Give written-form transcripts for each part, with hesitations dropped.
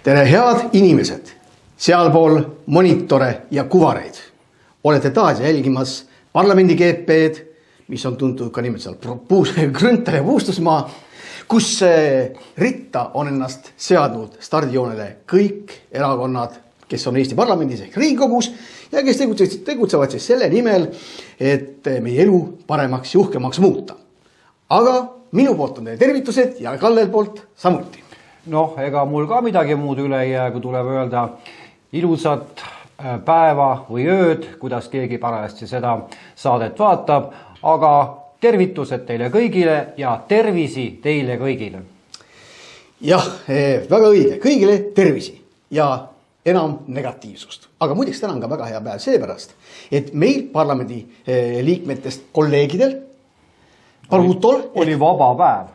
Tere head inimesed, sealpool monitore ja kuvareid. Olete taas jälgimas parlamendi GP-d, mis on tuntud ka nimelt seal Grünter ja Puustusmaa, kus ritta on ennast seadnud stardijoonele kõik erakonnad, kes on Eesti parlamendis ehk Riigikogus ja kes tegutsevad siis selle nimel, et meie elu paremaks ja uhkemaks muuta. Aga minu poolt on teie tervitused ja Kallel poolt samuti. Noh, ega mul ka midagi muud üle ei jää, kui tuleb öelda ilusat päeva või ööd, kuidas keegi parajasti seda saadet vaatab, aga tervitused teile kõigile ja tervisi teile kõigile. Jah, väga õige, kõigile tervisi ja enam negatiivsust. Aga muideks täna on ka väga hea päev seepärast, et meil parlamendi liikmetest kolleegidel Parutol oli vaba päev.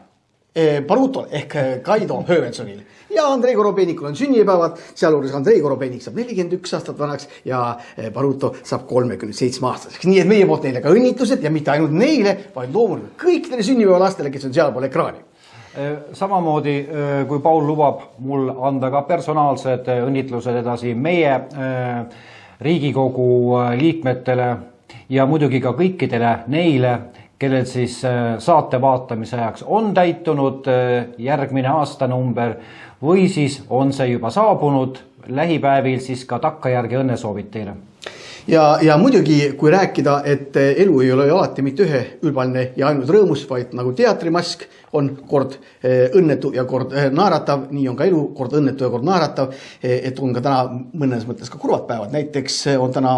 Parutol ehk Kaido Höövensonil ja Andrei Korobeinikul on sünnipäevad, sealjuures Andrei Korobeinik saab 41 aastat vanaks ja Paruto saab 37 aastaseks. Nii et meie poolt neile ka õnnitlused ja mitte ainult neile, vaid loomulikult kõikidele sünnipäevalastele, kes on sealpool ekraani. Samamoodi, kui Paul lubab mul anda ka personaalsed õnnitlused edasi meie Riigikogu liikmetele ja muidugi ka kõikidele neile, kellel siis saate vaatamise ajaks on täitunud järgmine aastanumber või siis on see juba saabunud lähipäevil, siis ka takkajärgi õnnesoovid teile. Ja muidugi, kui rääkida, et elu ei ole alati mitte üheülbaline ja ainult rõõmus, vaid nagu teatrimask on kord õnnetu ja kord naeratav, nii on ka elu kord õnnetu ja kord naeratav, et on ka täna mõnes mõttes ka kurvad päevad. Näiteks on täna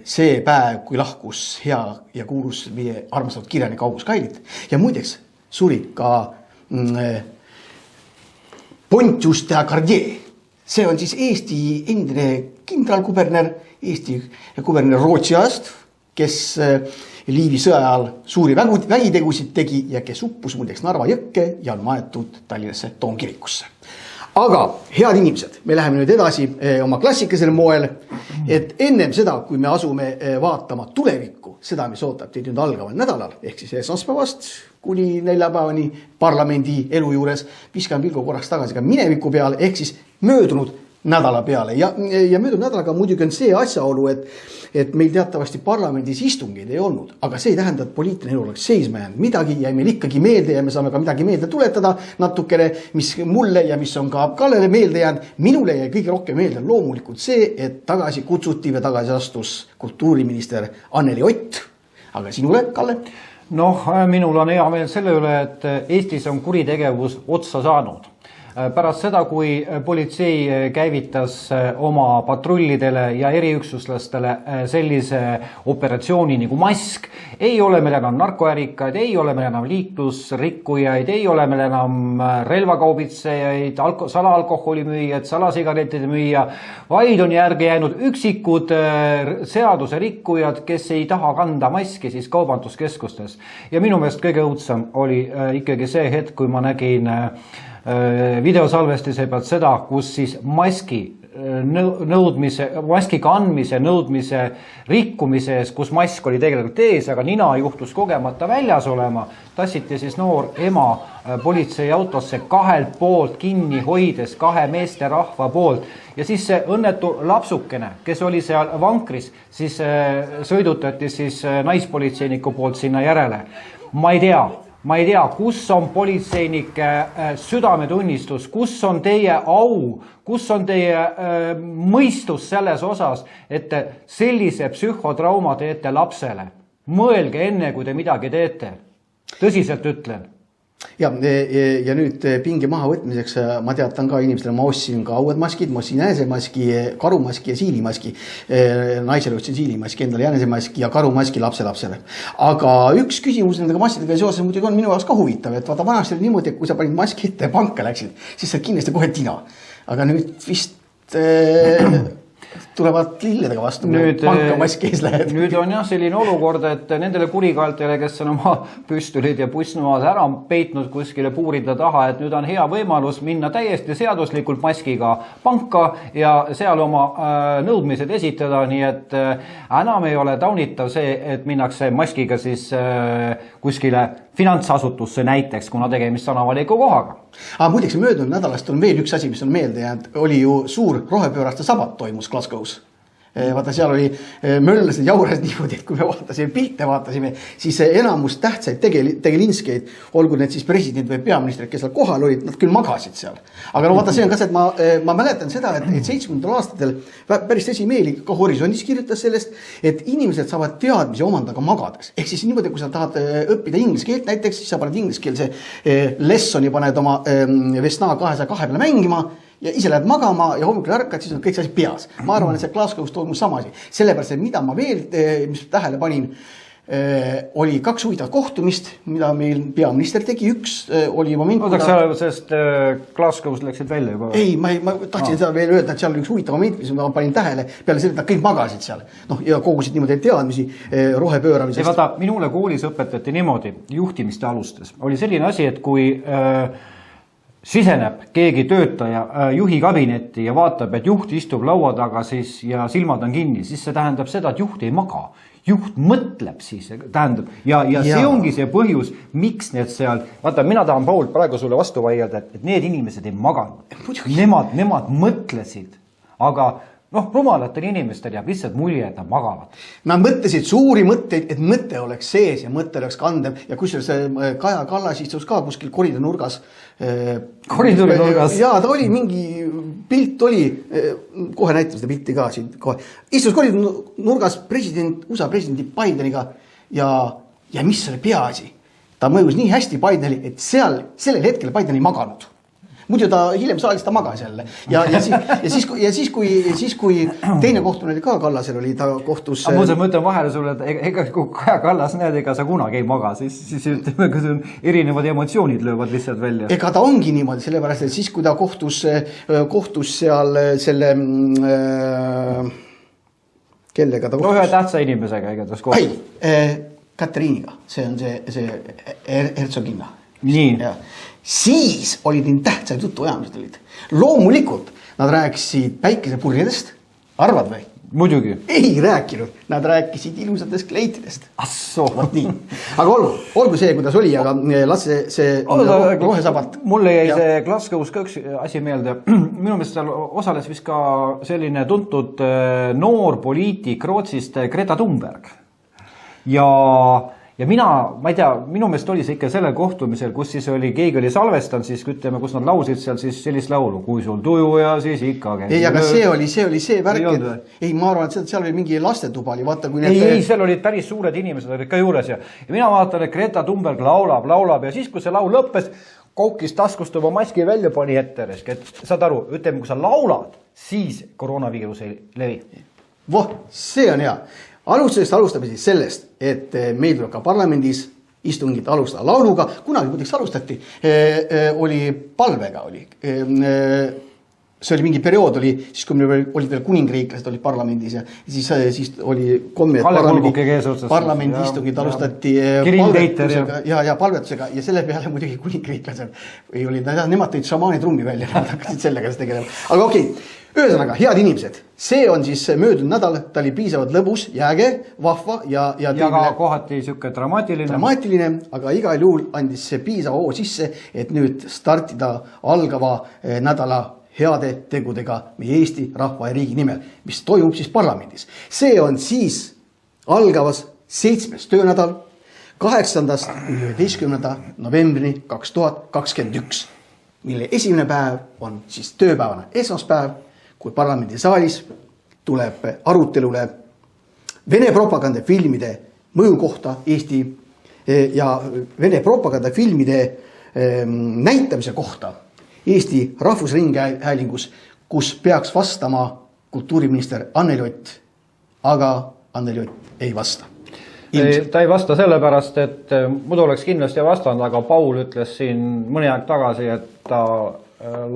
see päev, kui lahkus hea ja kuulus meie armastatud kirjanik August Kailit ja muideks suri ka Pontius de Accardier. See on siis Eesti endine kindralkuberner, Eesti kuberner Rootsi ajast, kes Liivi sõja ajal suuri vägitegusid tegi ja kes uppus muideks Narva jõkke ja on maetud Tallinnasse Toomkirikusse. Aga head inimesed, me läheme nüüd edasi oma klassikalisel moel, et ennem seda, kui me asume vaatama tulevikku, seda, mis ootab teid nüüd algaval nädalal, ehk siis esmaspäevast kuni neljapäevani parlamendi elu juures, viskan pilgu korraks tagasi ka mineviku peale, ehk siis möödunud nädala peale. Ja möödunud nädalaga muidugi on see asjaolu, et meil teatavasti parlamendis istungeid ei olnud, aga see ei tähenda, et poliitiline elu oleks seisma jäänud. Midagi jäi meil ikkagi meelde ja me saame ka midagi meelde tuletada natukene, mis mulle ja mis on ka Kallele meelde jäänud. Minule jäi kõige rohkem meelde loomulikult see, et tagasi kutsuti või tagasi astus kultuuriminister Anneli Ott. Aga sinule, Kalle? Noh, minul on hea meel selle üle, et Eestis on kuritegevus otsa saanud. Pärast seda, kui politsei käivitas oma patrullidele ja eriüksuslastele sellise operatsiooni nagu mask, ei ole meil enam narkoärikaid, ei ole meil enam liiklusrikkujaid, ei ole meil enam relvakaubitsejaid, salaalkoholimüüjad, salasigarettide müüja, vaid on järgi jäänud üksikud seaduse rikkujad, kes ei taha kanda maski siis kaubanduskeskustes. Ja minu meelest kõige õudsam oli ikkagi see hetk, kui ma nägin videosalvestise pealt seda, kus siis maski kandmise nõudmise rikkumise ees, kus mask oli tegelikult ees, aga nina juhtus kogemata väljas olema, tassiti siis noor ema politseiautosse kahelt poolt kinni hoides, kahe meeste rahva poolt ja siis see õnnetu lapsukene, kes oli seal vankris, siis sõidutati siis naispolitseiniku poolt sinna järele. Ma ei tea, kus on politseinike südametunnistus, kus on teie au, kus on teie mõistus selles osas, et te sellise psühhotrauma teete lapsele. Mõelge enne, kui te midagi teete. Tõsiselt ütlen. Ja nüüd pingi maha võtmiseks ma teatan ka inimestele, ma ostsin ka uued maskid, ma ostsin jänesemaski, karumaski ja siilimaski. Naisele ostsin siilimaski, endale jänesemaski ja karumaski lapselapsele. Aga üks küsimus nendega maskidega seoses muidugi on minu jaoks ka huvitav, et vaata vanasti oli niimoodi, et kui sa panid maski ette ja panka läksid, siis sa kindlasti kohe tina. Aga nüüd vist tulevad lilledega vastu, panka maski ees lähed. Nüüd on jah selline olukord, et nendele kurikaeltele, kes on oma püstolid ja pussnuad ära peitnud kuskile puurida taha, et nüüd on hea võimalus minna täiesti seaduslikult maskiga panka ja seal oma nõudmised esitada, nii et enam ei ole taunitav see, et minnakse maskiga siis kuskile finantsasutusse näiteks, kuna tegemist on avaliku kohaga. Muideks möödunud nädalast on veel üks asi, mis on meelde jäänud, oli ju suur rohepööraste sabat toimus Glasgow's. Vaata, seal oli möllasid jaures niimoodi, et kui me vaatasime pilte, siis enamus tähtsaid tegelinskeid, olgu need siis president või peaministrid, kes seal kohal olid, nad küll magasid seal. Aga no vaata, see on ka see, et ma mäletan seda, et 70. aastatel päris tõsimeeli ka Horisondis kirjutas sellest, et inimesed saavad teadmisi omanda ka magades. Ehk siis niimoodi, kui sa tahad õppida inglise keelt näiteks, siis sa paned ingliskeelse lessoni, paned oma Vesna 202 peale mängima, ja ise lähed magama ja hommikul ärkad, siis on kõik see asi peas. Ma arvan, et see Glasgow's toimus sama asi. Sellepärast, et mida ma veel, mis tähele panin, oli 2 huvitavat kohtumist, mida meil peaminister tegi. Üks oli moment... Oodaks sa, sest Glasgow's läksid välja juba? Ei, ma tahtsin seda veel öelda, et seal oli üks huvitav moment, mis ma panin tähele. Peale selle, et nad kõik magasid seal. Ja kogusid niimoodi teadmisi rohepööramisest. Vaata, minule koolis õpetati niimoodi, juhtimiste alustes. Oli selline asi, et kui... siseneb keegi töötaja juhi kabinetti ja vaatab, et juht istub laua taga siis ja silmad on kinni, siis see tähendab seda, et juht ei maga. Juht mõtleb siis, tähendab, ja see ongi see põhjus, miks need seal, vaata, mina tahan, Paul, praegu sulle vastu vaielda, et need inimesed ei maganud. Nemad mõtlesid, aga rumalatel inimestel jääb lihtsalt mulje, et nad magavad. Nad mõtlesid suuri mõtteid, et mõte oleks sees ja mõte oleks kandev ja kusjuures Kaja Kallas istus ka kuskil koridori nurgas. Koridori nurgas? Jaa, ta oli mingi pilt oli, kohe näitab seda pilti ka siin kohe. Istus koridori nurgas USA presidendi Bideniga ja mis oli peaasi? Ta mõjus nii hästi Bidenile, et sellel hetkel Biden ei maganud. Muidu ta hiljem saalis ta magas jälle. Ja siis, kui teine kohtumine oli ka Kallasel, oli ta kohtus... Aga ma mõtlen vahele sulle, et ega kui Kaja Kallas näed, ega sa kunagi ei maga, siis ütleme, kui erinevad emotsioonid löövad lihtsalt välja. Ega ta ongi niimoodi, sellepärast, et siis, kui ta kohtus seal selle... kellega ta kohtus? Ühe tähtsa inimesega igatahes kohtus. Katriiniga, see on see hertsoginna. Nii. Siis olid nii tähtsaid jutuajamised olid. Loomulikult nad rääkisid päikesepurjedest, arvad või? Muidugi. Ei rääkinud, nad rääkisid ilusatest kleitidest. Assoo. Aga olgu see, kuidas oli, aga las see rohesabalt. Mulle jäi see Glasgow's ka üks asi meelde. Minu meelest seal osales vist ka selline tuntud noor poliitik Rootsist Greta Thunberg. Ja mina ei tea, minu meelest oli see ikka sellel kohtumisel, kus siis oli, keegi oli salvestanud, siis ütleme, kus nad lausid seal siis sellist laulu, kui sul tuju ja siis ikka. Ei, aga see oli see värk, et ma arvan, et seal oli mingi lastetuba oli, vaata kui need... Ei, seal olid päris suured inimesed olid ka juures ja mina vaatan, et Greta Thunberg laulab ja siis, kui see laul lõppes, koukis taskust oma maski välja pani ette, et saad aru, ütleme, kui sa laulad, siis koroonaviirus ei levi. See on hea. Alustame siis sellest, et meil tuleb ka parlamendis istungit alustada lauluga. Kunagi muideks alustati, oli palvega oli. See oli mingi periood oli, siis kui meil olid veel kuningriiklased olid parlamendis ja siis oli komme, et parlamendi istungid alustati palvetusega ja selle peale muidugi kuningriiklased ei olid, nemad tõid šamaani trummi välja, nad hakkasid sellega tegelema. Aga okei. Ühesõnaga, head inimesed, see on siis möödunud nädal, ta oli piisavalt lõbus, jääge, vahva ja ka kohati siuke dramaatiline, aga igal juhul andis see piisava hoo sisse, et nüüd startida algava nädala heade tegudega meie Eesti rahva ja riigi nimel, mis toimub siis parlamendis. See on siis algavas 7. töönädal 8.–11. novembrini 2021, mille esimene päev on siis tööpäevane esmaspäev, kui parlamendisaalis tuleb arutelule Vene propagandafilmide mõju kohta Eesti ja Vene propagandafilmide näitamise kohta Eesti Rahvusringhäälingus, kus peaks vastama kultuuriminister Anneli Ott, aga Anneli Ott ei vasta. Ta ei vasta sellepärast, et muidu oleks kindlasti vastanud, aga Paul ütles siin mõni aeg tagasi, et ta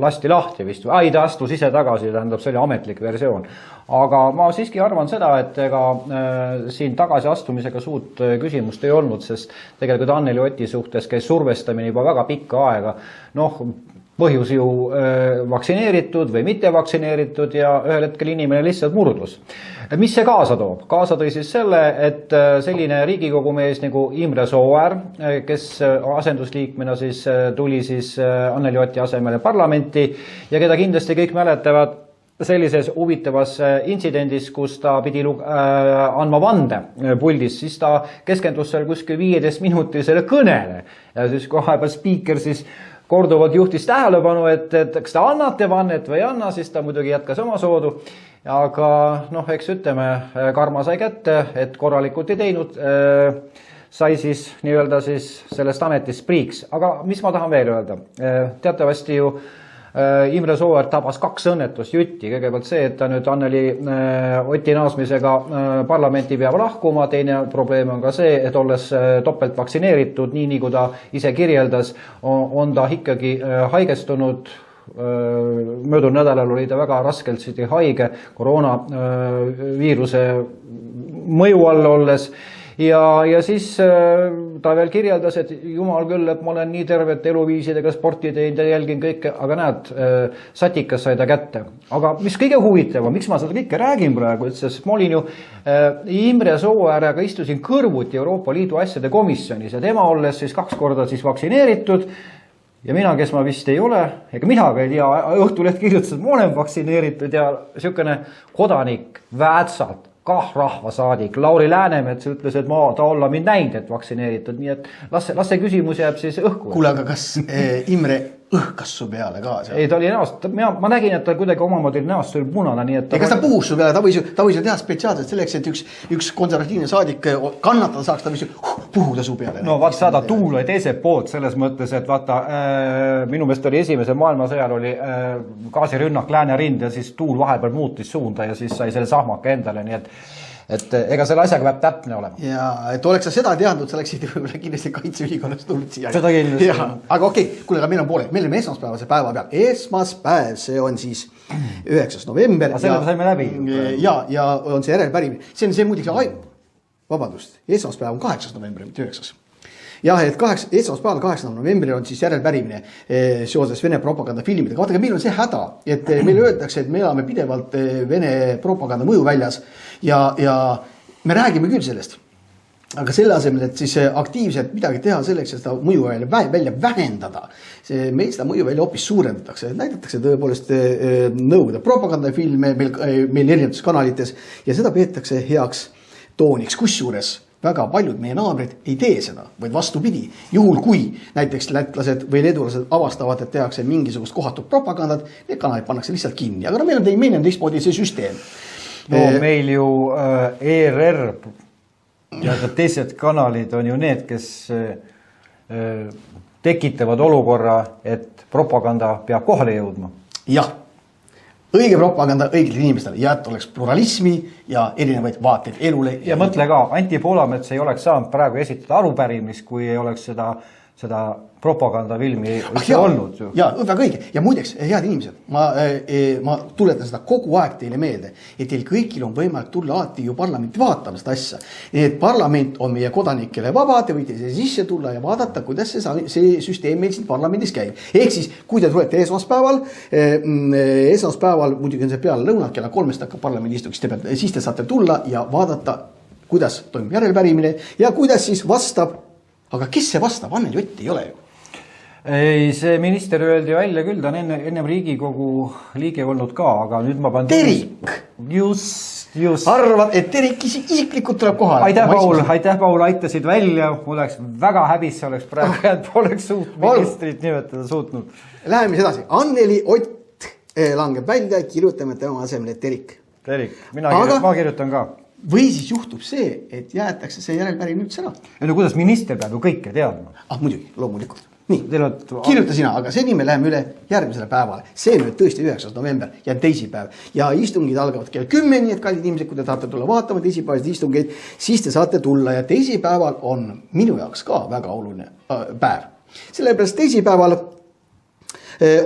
lasti lahti vist, ta astus ise tagasi, tähendab, see oli ametlik versioon. Aga ma siiski arvan seda, et ega siin tagasiastumisega suurt küsimust ei olnud, sest tegelikult Anneli Oti suhtes käis survestamine juba väga pikka aega. Põhjus ju vaktsineeritud või mitte vaktsineeritud ja ühel hetkel inimene lihtsalt murdus. Mis see kaasa toob? Kaasa tõi siis selle, et selline Riigikogu mees nagu Imre Sooäär, kes asendusliikmena siis tuli siis Anneli Oti asemele parlamenti ja keda kindlasti kõik mäletavad sellises huvitavas intsidendis, kus ta pidi andma vande puldis, siis ta keskendus seal kuskil 15-minutisele kõnele ja siis kohapeal spiiker siis korduvalt juhtis tähelepanu, et kas te annate vannet või ei anna, siis ta muidugi jätkas oma soodu. Aga eks ütleme, karma sai kätte, et korralikult ei teinud, sai siis nii-öelda siis sellest ametist priiks. Aga mis ma tahan veel öelda? Teatavasti ju Imre Sooäär tabas 2 õnnetust jutti. Kõigepealt see, et ta nüüd Anneli Oti naasmisega parlamenti peab lahkuma. Teine probleem on ka see, et olles topelt vaktsineeritud, nii nagu ta ise kirjeldas, on ta ikkagi haigestunud. Möödunud nädalal oli ta väga raskelt haige koroonaviiruse mõju all olles. Ja siis ta veel kirjeldas, et jumal küll, et ma olen nii tervet eluviisidega sporti teinud ja jälgin kõike, aga näed, satikas sai ta kätte. Aga mis kõige huvitavam, miks ma seda kõike räägin praegu, sest ma olin ju Imre Sooääraga istusin kõrvuti Euroopa Liidu asjade komisjonis ja tema olles siis 2 korda siis vaktsineeritud ja mina, kes ma vist ei ole, ega mina ka ei tea, Õhtuleht kirjutas, et ma olen vaktsineeritud ja niisugune kodanik Väätsalt, kah rahvasaadik Lauri Läänemets ütles, et ta olla mind näinud, et vaktsineeritud, nii et las see küsimus jääb siis õhku. Kuule, aga kas Imre õhkas su peale ka? Ei, ta oli näost, ma nägin, et ta kuidagi omamoodi näost oli punane, nii et kas ta puhus su peale, ta võis ju teha spetsiaalselt selleks, et üks konservatiivne saadik kannatada saaks, ta võis ju puhuda su peale. No vaat saada tuul oli teiselt poolt selles mõttes, et vaata, minu meelest oli esimese maailmasõjal oli gaasirünnak Läänerind ja siis tuul vahepeal muutis suunda ja siis sai selle sahmaka endale, nii et ega selle asjaga peab täpne olema. Ja, et oleks sa seda teadnud, sa läksid võib-olla kindlasti kaitseülikonnast tulnud siia. Seda kindlasti. Aga okei, kuule, aga meil on pooled. Meil on esmaspäevase päeva peal. Esmaspäev, see on siis 9. november. Aga selle saime läbi. Ja on see järelpärimine. See on see muidugi, vabandust, esmaspäev on 8. november, mitte 9. Jah, et esmaspäeval 8. novembril on siis järelpärimine seoses Vene propagandafilmidega. Vaadake, meil on see häda, et meile öeldakse, et me elame pidevalt Vene propaganda mõju väljas ja me räägime küll sellest. Aga selle asemel, et siis aktiivselt midagi teha selleks, et seda mõju välja vähendada, meil seda mõju välja hoopis suurendatakse. Näidatakse tõepoolest nõukogude propagandafilme meil erinevates kanalites ja seda peetakse heaks tooniks, kusjuures väga paljud meie naabrid ei tee seda, vaid vastupidi. Juhul kui näiteks lätlased või leedulased avastavad, et tehakse mingisugust kohatut propagandat, need kanalid pannakse lihtsalt kinni. Aga meil on teistmoodi see süsteem. No meil ju ERR ja teised kanalid on ju need, kes tekitavad olukorra, et propaganda peab kohale jõudma. Jah. Õige propaganda õigele inimestele ja et oleks pluralismi ja erinevaid vaateid elule. Ja mõtle ka, Anti Poolamets ei oleks saanud praegu esitada arupärimist, kui ei oleks seda propagandafilmi olnud. Ja, väga õige. Ja muideks, head inimesed, ma tuletan seda kogu aeg teile meelde, et teil kõigil on võimalik tulla alati ju parlamenti vaatama seda asja. Et parlament on meie kodanikele vaba, te võite sisse tulla ja vaadata, kuidas see süsteem meil siin parlamendis käib. Ehk siis, kui te tulete esmaspäeval, muidugi on see peale lõunat, kella 3 hakkab parlamendi istung, siis te saate tulla ja vaadata, kuidas toimub järelpärimine ja kuidas siis vastab. Aga kes see vastab? Anneli Ott ei ole ju. Ei, see minister öeldi välja küll, ta on ennem Riigikogu liige olnud ka, aga nüüd ma panen... Terik! Just. Arvad, et Terik isiklikult tuleb kohale. Aitäh, Paul, aitasid välja. Mul oleks väga häbis, see oleks praegu, et poleks suut ministrit nimetada suutnud. Läheme edasi. Anneli Ott langeb välja, kirjutame tema asemele Terik. Ma kirjutan ka. Või siis juhtub see, et jäetakse see järelpärimine üldse ära. No kuidas minister peab ju kõike teadma? Muidugi, loomulikult. Nii, kirjuta sina, aga seni me läheme üle järgmisele päevale. See nüüd tõesti 9. november ja teisipäev. Ja istungid algavad kell 10, nii et kallid inimesed, kui te tahate tulla vaatama teisipäevasid istungeid, siis te saate tulla ja teisipäeval on minu jaoks ka väga oluline päev. Sellepärast teisipäeval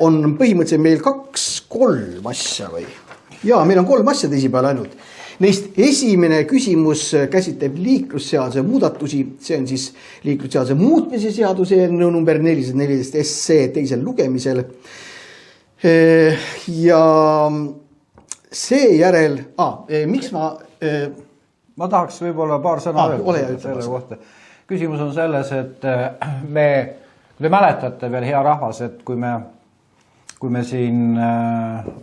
on põhimõtteliselt meil 2-3 asja või? Jaa, meil on 3 asja teisipäeval ainult. Neist esimene küsimus käsitleb liiklusseaduse muudatusi, see on siis liiklusseaduse muutmise seaduse eelnõu number 414 SC teisel lugemisel. Ja seejärel, miks ma tahaks võib-olla paar sõna öelda selle kohta. Küsimus on selles, et te mäletate veel, hea rahvas, et kui me siin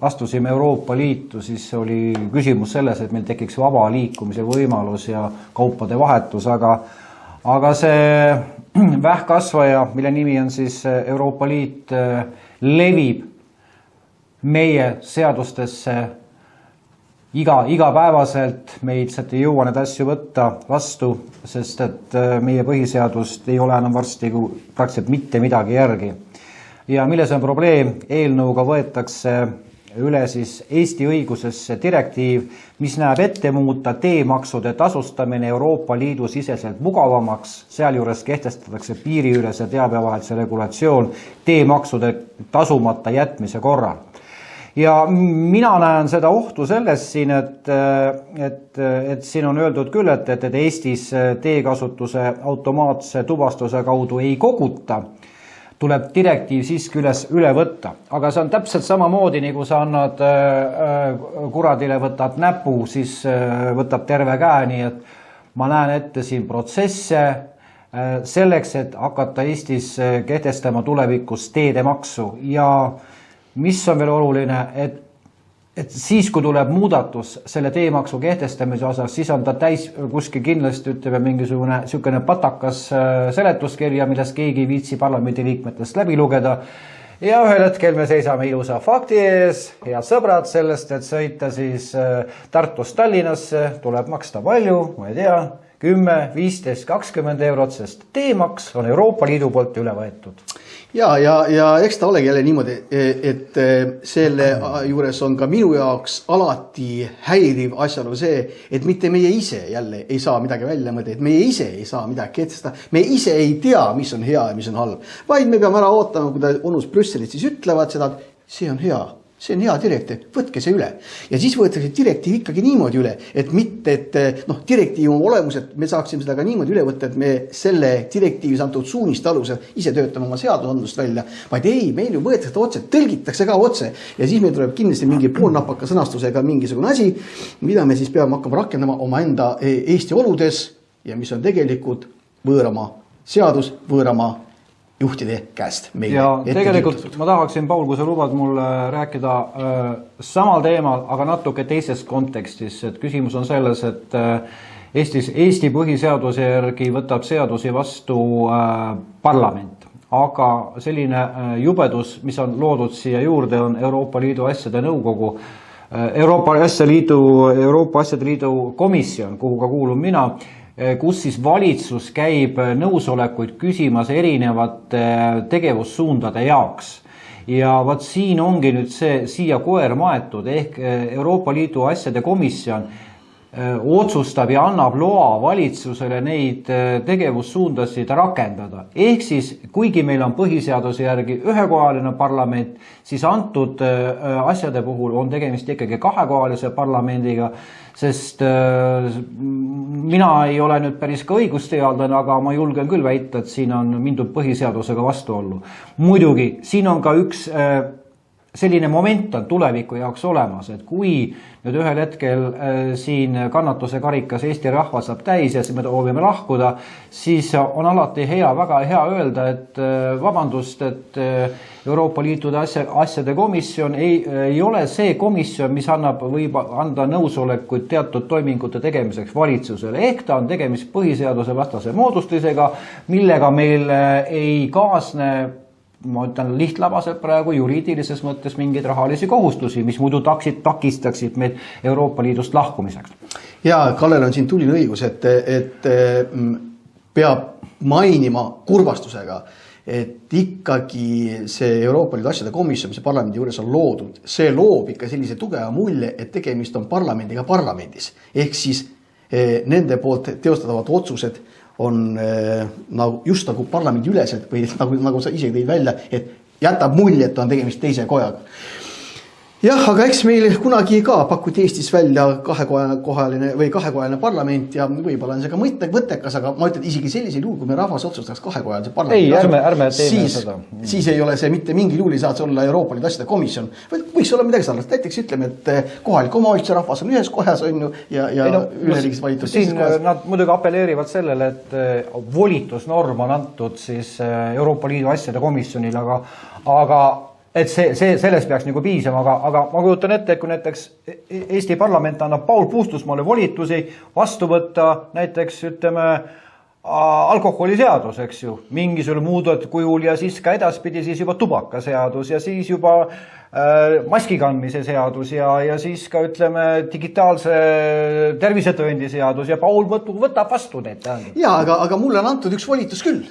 astusime Euroopa Liitu, siis oli küsimus selles, et meil tekiks vaba liikumise võimalus ja kaupade vahetus, aga see vähkkasvaja, mille nimi on siis Euroopa Liit, levib meie seadustesse igapäevaselt, me lihtsalt ei jõua neid asju võtta vastu, sest et meie põhiseadust ei ole enam varsti praktiliselt mitte midagi järgi. Ja milles on probleem? Eelnõuga võetakse üle siis Eesti õigusesse direktiiv, mis näeb ette muuta teemaksude tasustamine Euroopa Liidu siseselt mugavamaks, sealjuures kehtestatakse piiriülese teabevahelise regulatsioon teemaksude tasumata jätmise korral. Ja mina näen seda ohtu selles siin, et siin on öeldud küll, et Eestis teekasutuse automaatse tuvastuse kaudu ei koguta, tuleb direktiiv siiski üle võtta. Aga see on täpselt samamoodi, nagu sa annad kuradile, võtad näpu, siis võtab terve käe, nii et ma näen ette siin protsesse selleks, et hakata Eestis kehtestama tulevikus teedemaksu ja mis on veel oluline, et siis, kui tuleb muudatus selle teemaksu kehtestamise osas, siis on ta täis kuskil kindlasti, ütleme, mingisugune sükene patakas seletuskirja, millest keegi ei viitsi parlamendi liikmetest läbi lugeda. Ja ühel hetkel me seisame ilusa fakti ees, head sõbrad, sellest, et sõita siis Tartust Tallinnasse, tuleb maksta palju, ma ei tea, 10, 15, 20 eurot, sest teemaks on Euroopa Liidu poolt üle võetud. Ja eks ta olegi jälle niimoodi, et selle juures on ka minu jaoks alati häiriv asjaolu see, et mitte meie ise jälle ei saa midagi välja mõelda, et meie ise ei saa midagi kehtestada, me ise ei tea, mis on hea ja mis on halb, vaid me peame ära ootama, kui onus Brüsselit siis ütlevad seda, et see on hea direktiiv, võtke see üle. Ja siis võetakse direktiiv ikkagi niimoodi üle, et mitte, et direktiiv on olemus, et me saaksime seda ka niimoodi üle võtta, et me selle direktiivis antud suuniste alusel ise töötame oma seadusandlust välja, vaid ei, meil ju võetakse otse, tõlgitakse ka otse ja siis meil tuleb kindlasti mingi poolnapaka sõnastusega mingisugune asi, mida me siis peame hakkama rakendama omaenda Eesti oludes ja mis on tegelikult võõrama seadus, võõrama juhtide käest meile. Ja tegelikult ma tahaksin, Paul, kui sa lubad mul rääkida samal teemal, aga natuke teises kontekstis, et küsimus on selles, et Eesti põhiseaduse järgi võtab seadusi vastu parlament, aga selline jubedus, mis on loodud siia juurde, on Euroopa Liidu asjade nõukogu, Euroopa asjade liidu komisjon, kuhu ka kuulun mina, kus siis valitsus käib nõusolekuid küsimas erinevate tegevussuundade jaoks. Ja vaat siin ongi nüüd siia koer maetud, ehk Euroopa Liidu asjade komisjon otsustab ja annab loa valitsusele neid tegevussuundasid rakendada. Ehk siis, kuigi meil on põhiseaduse järgi ühekojaline parlament, siis antud asjade puhul on tegemist ikkagi kahekojalise parlamendiga, sest mina ei ole nüüd päris ka õigusteadlane, aga ma julgen küll väita, et siin on mindud põhiseadusega vastuollu. Muidugi, siin on ka üks selline moment on tuleviku jaoks olemas, et kui nüüd ühel hetkel siin kannatuse karikas Eesti rahva saab täis ja me soovime lahkuda, siis on alati väga hea öelda, et vabandust, et Euroopa Liidu asjade komisjon ei ole see komisjon, mis võib anda nõusolekuid teatud toimingute tegemiseks valitsusele. Ehk ta on tegemist põhiseaduse vastase moodustisega, millega meil ei kaasne, ma ütlen lihtlabaselt praegu juriidilises mõttes mingeid rahalisi kohustusi, mis muidu takistaksid meid Euroopa Liidust lahkumiseks. Ja Kallel on siin tuline õigus, et peab mainima kurvastusega, et ikkagi see Euroopa Liidu asjade komisjon, mis parlamendi juures on loodud, see loob ikka sellise tugeva mulje, et tegemist on parlamendiga parlamendis. Ehk siis nende poolt teostatavad otsused on just nagu parlamendi ülesed või nagu sa ise tõid välja, et jätab mulje, et on tegemist teise kojaga. Jah, aga eks meil kunagi ka pakuti Eestis välja kahekojaline parlament ja võib-olla on see ka mõttekas, aga ma ütlen isegi sellisel juhul, kui me rahvas otsustaks kahekojalise parlamenti. Ei, ärme teeme seda. Siis ei ole see mitte mingil juhul ei saa olla Euroopa Liidu asjade komisjon. Võiks olla midagi sarnast. Näiteks ütleme, et kohalik omavalitsuse rahvas on ühes kojas on ju ja üleriigis valitud. Siin nad muidugi apelleerivad sellele, et volitusnorm on antud siis Euroopa Liidu asjade komisjonile, aga et selles peaks nagu piisama, aga ma kujutan ette, et kui näiteks Eesti parlament annab Paul Puustusmaale volitusi vastu võtta näiteks ütleme alkoholiseadus, eks ju, mingisugune muudetud kujul ja siis ka edaspidi siis juba tubakaseadus ja siis juba maski kandmise seadus ja siis ka ütleme digitaalse tervisetõendi seadus ja Paul võtab vastu need. Ja, aga mulle on antud üks volitus küll.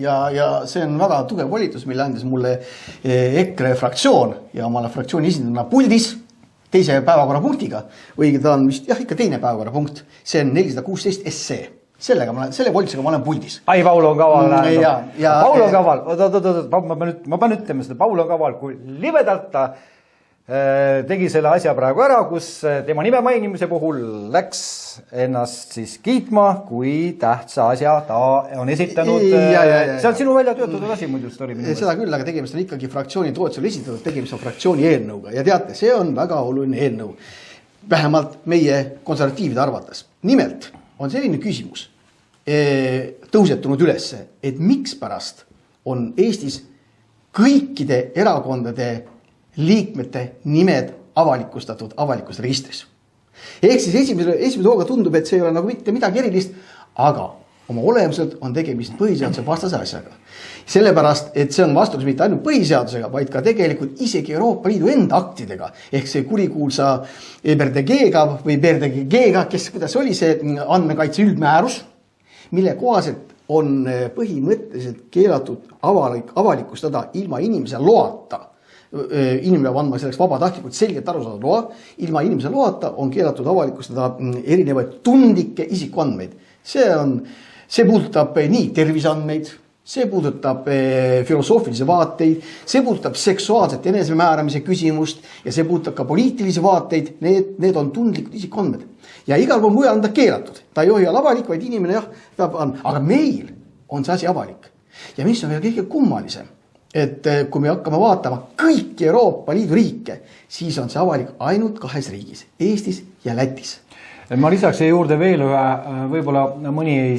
Ja see on väga tugev volitus, mille andis mulle EKRE fraktsioon ja oma fraktsiooni esindajana puldis teise päevakorrapunktiga. Või ta on vist ikka teine päevakorrapunkt. See on 416 SC. Selle volitusega ma olen puldis. Ai, Paul on kaval. Paul on kaval. Ma pean ütlema seda. Paul on kaval, kui libedalt ta tegi selle asja praegu ära, kus tema nime mainimise puhul läks ennast siis kiitma, kui tähtsa asja ta on esitanud. See on sinu välja töötatud asi muidu. Seda küll, aga tegemist on ikkagi fraktsiooni toetusel esitatud, tegemist on fraktsiooni eelnõuga. Ja teate, see on väga oluline eelnõu. Vähemalt meie konservatiivide arvates. Nimelt on selline küsimus tõusetunud ülesse, et miks pärast on Eestis kõikide erakondade liikmete nimed avalikustatud avalikus registris. Ehk siis esimese hooga tundub, et see ei ole nagu mitte midagi erilist, aga oma olemuselt on tegemist põhiseaduse vastase asjaga. Sellepärast, et see on vastuolus mitte ainult põhiseadusega, vaid ka tegelikult isegi Euroopa Liidu enda aktidega. Ehk see kurikuulsa EBRDG-ga või BRDG-ga, kuidas oli see andmekaitse üldmäärus, mille kohaselt on põhimõtteliselt keelatud avalikustada ilma inimese loata. Inimene peab andma selleks vabatahtlikult selgelt aru saada loa. Ilma inimese loata on keelatud avalikustada erinevaid tundlikke isikuandmeid. See puudutab nii terviseandmeid, see puudutab filosoofilisi vaateid, see puudutab seksuaalset enesemääramise küsimust ja see puudutab ka poliitilisi vaateid. Need on tundlikud isikuandmed. Ja igal pool mujal on ta keelatud. Ta ei ole avalik, vaid inimene peab andma. Aga meil on see asi avalik. Ja mis on veel kõige kummalisem? Et kui me hakkame vaatama kõiki Euroopa Liidu riike, siis on see avalik ainult 2 riigis, Eestis ja Lätis. Ma lisaks siia juurde veel ühe, võib-olla mõni ei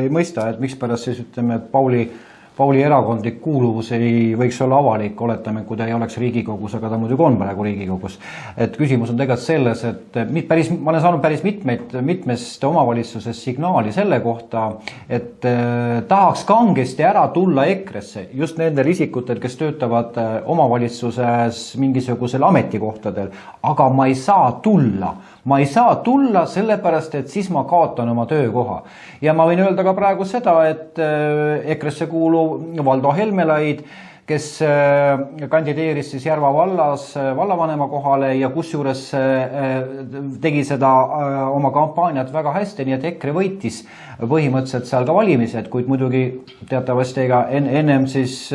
mõista, et miks pärast siis ütleme, et Pauli erakondlik kuuluvus ei võiks olla avalik, oletame, kui ta ei oleks Riigikogus, aga ta muidugi on praegu Riigikogus. Et küsimus on tegelikult selles, et ma olen saanud päris mitmest omavalitsusest signaali selle kohta, et tahaks kangesti ära tulla EKRE-sse just nendel isikutel, kes töötavad omavalitsuses mingisugusel ametikohtadel, aga ma ei saa tulla. Ma ei saa tulla sellepärast, et siis ma kaotan oma töökoha. Ja ma võin öelda ka praegu seda, et EKRE-sse kuuluv Valdo Helmelaid, kes kandideeris siis Järva vallas vallavanema kohale ja kusjuures tegi seda oma kampaaniat väga hästi, nii et EKRE võitis põhimõtteliselt seal ka valimised, kuid muidugi teatavasti ennem siis